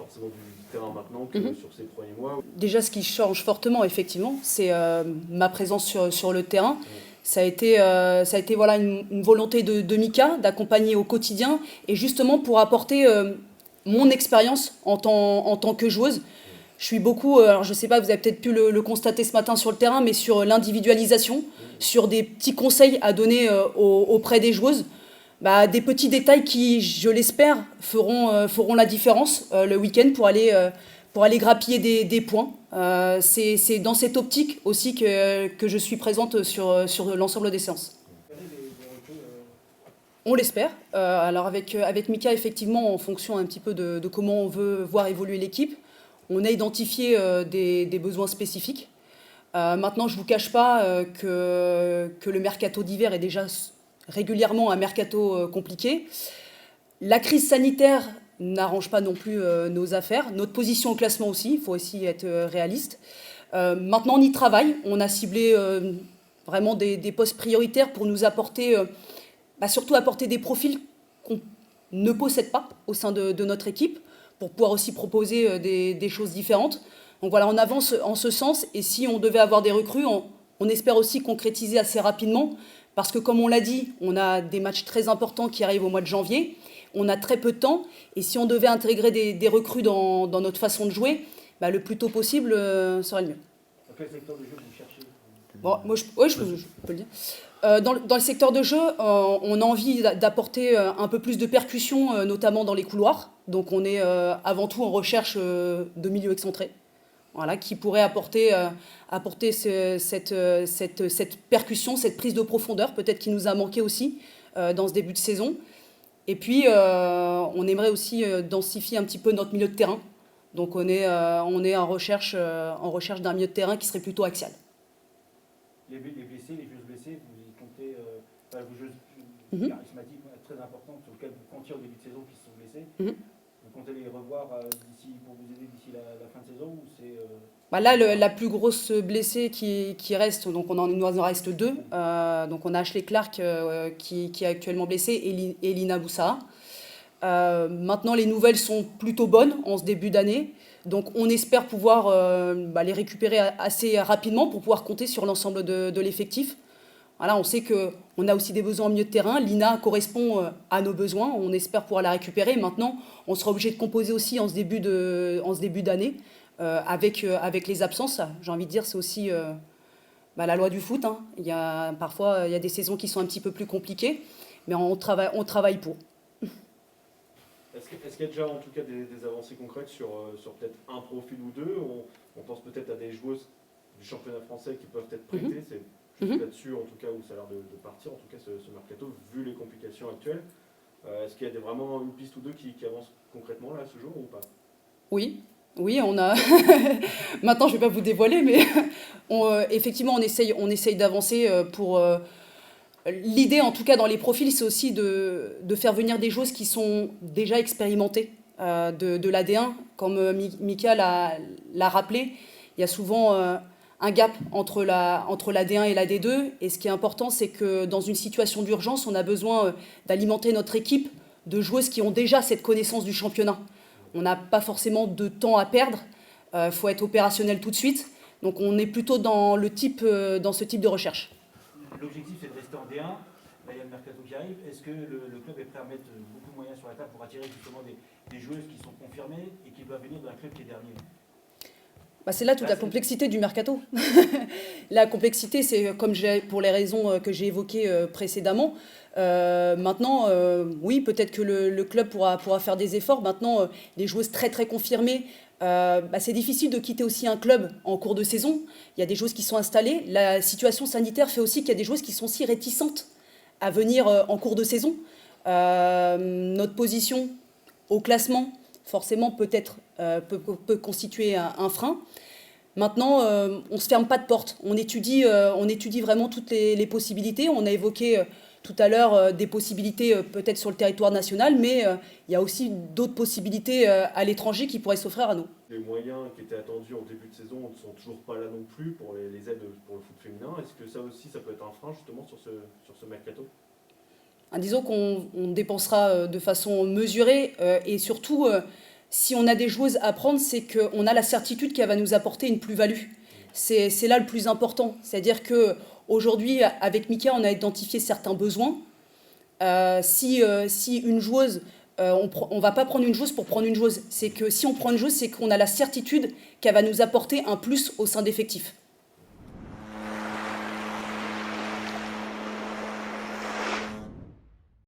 forcément du terrain maintenant que sur ces premiers mois. Déjà, ce qui change fortement, effectivement, c'est ma présence sur le terrain. Ça a été voilà, une volonté de Mika d'accompagner au quotidien et justement pour apporter mon expérience en tant que joueuse. Je suis beaucoup, alors je ne sais pas, vous avez peut-être pu le constater ce matin sur le terrain, mais sur l'individualisation, sur des petits conseils à donner auprès des joueuses. Des petits détails qui, je l'espère, feront la différence le week-end pour aller grappiller des points. C'est dans cette optique aussi que je suis présente sur l'ensemble des séances. On l'espère. Alors avec Mika, effectivement, en fonction un petit peu de comment on veut voir évoluer l'équipe, on a identifié des besoins spécifiques. Maintenant, je ne vous cache pas que le mercato d'hiver est déjà régulièrement un mercato compliqué. La crise sanitaire n'arrange pas non plus nos affaires. Notre position au classement aussi, il faut aussi être réaliste. Maintenant, on y travaille. On a ciblé vraiment des postes prioritaires pour nous apporter, surtout apporter des profils qu'on ne possède pas au sein de notre équipe, pour pouvoir aussi proposer des choses différentes. Donc voilà, on avance en ce sens. Et si on devait avoir des recrues, on espère aussi concrétiser assez rapidement. Parce que comme on l'a dit, on a des matchs très importants qui arrivent au mois de janvier. On a très peu de temps. Et si on devait intégrer des recrues dans notre façon de jouer, le plus tôt possible serait le mieux. Dans quel secteur de jeu vous cherchez? Moi, je peux le dire. Dans le secteur de jeu, on a envie d'apporter un peu plus de percussion, notamment dans les couloirs. Donc on est avant tout en recherche de milieux excentrés. Voilà, qui pourrait apporter cette percussion, cette prise de profondeur, peut-être qui nous a manqué aussi dans ce début de saison. Et puis, on aimerait aussi densifier un petit peu notre milieu de terrain. Donc, on est en recherche d'un milieu de terrain qui serait plutôt axial. Les blessés, les joueuses blessées, vous y comptez, vos joueuses charismatiques très importantes sur lesquelles vous comptiez au début de saison qui se sont blessées. Vous comptez les revoir pour vous aider d'ici la fin de saison ou c'est Là, la plus grosse blessée qui reste, donc il nous en reste deux. Donc on a Ashley Clark qui est actuellement blessée et Lina Boussa. Maintenant, les nouvelles sont plutôt bonnes en ce début d'année. Donc on espère pouvoir les récupérer assez rapidement pour pouvoir compter sur l'ensemble de l'effectif. Voilà, on sait qu'on a aussi des besoins en milieu de terrain. Lina correspond à nos besoins. On espère pouvoir la récupérer. Maintenant, on sera obligé de composer aussi en ce début d'année avec les absences. J'ai envie de dire, c'est aussi la loi du foot. Parfois, il y a des saisons qui sont un petit peu plus compliquées, mais on travaille pour. Est-ce qu'il y a déjà en tout cas des avancées concrètes sur peut-être un profil ou deux? On pense peut-être à des joueuses du championnat français qui peuvent être prêtées. C'est là-dessus, en tout cas, où ça a l'air de partir, en tout cas, ce mercato, vu les complications actuelles. Est-ce qu'il y a vraiment une piste ou deux qui avancent concrètement là, ce jour, ou pas? Oui, on a. Maintenant, je ne vais pas vous dévoiler, mais effectivement, on essaye d'avancer pour. L'idée, en tout cas, dans les profils, c'est aussi de faire venir des joueuses qui sont déjà expérimentées de l'AD1. Comme Mika l'a rappelé, il y a souvent un gap entre l'AD1 et l'AD2. Et ce qui est important, c'est que dans une situation d'urgence, on a besoin d'alimenter notre équipe de joueuses qui ont déjà cette connaissance du championnat. On n'a pas forcément de temps à perdre. Faut être opérationnel tout de suite. Donc on est plutôt dans ce type de recherche. L'objectif, c'est de rester en D1. Là, il y a le mercato qui arrive. Est-ce que le club est prêt à mettre beaucoup de moyens sur la table pour attirer justement des joueuses qui sont confirmées et qui doivent venir d'un club qui est dernier? C'est là toute la complexité du mercato. La complexité, c'est comme pour les raisons que j'ai évoquées précédemment. Maintenant, oui, peut-être que le club pourra faire des efforts. Maintenant, les joueuses très très confirmées, c'est difficile de quitter aussi un club en cours de saison. Il y a des joueuses qui sont installées. La situation sanitaire fait aussi qu'il y a des joueuses qui sont si réticentes à venir en cours de saison. Notre position au classement, forcément, peut constituer un frein. Maintenant, on ne se ferme pas de porte. On étudie vraiment toutes les possibilités. On a évoqué tout à l'heure des possibilités peut-être sur le territoire national, mais il y a aussi d'autres possibilités à l'étranger qui pourraient s'offrir à nous. Les moyens qui étaient attendus en début de saison ne sont toujours pas là non plus pour les aides pour le foot féminin. Est-ce que ça aussi, ça peut être un frein justement sur ce mercato? Disons qu'on dépensera de façon mesurée et surtout, si on a des joueuses à prendre, c'est qu'on a la certitude qu'elle va nous apporter une plus-value. C'est là le plus important. C'est-à-dire qu'aujourd'hui, avec Mika, on a identifié certains besoins. Si une joueuse, on ne va pas prendre une joueuse pour prendre une joueuse. C'est que si on prend une joueuse, c'est qu'on a la certitude qu'elle va nous apporter un plus au sein d'effectifs.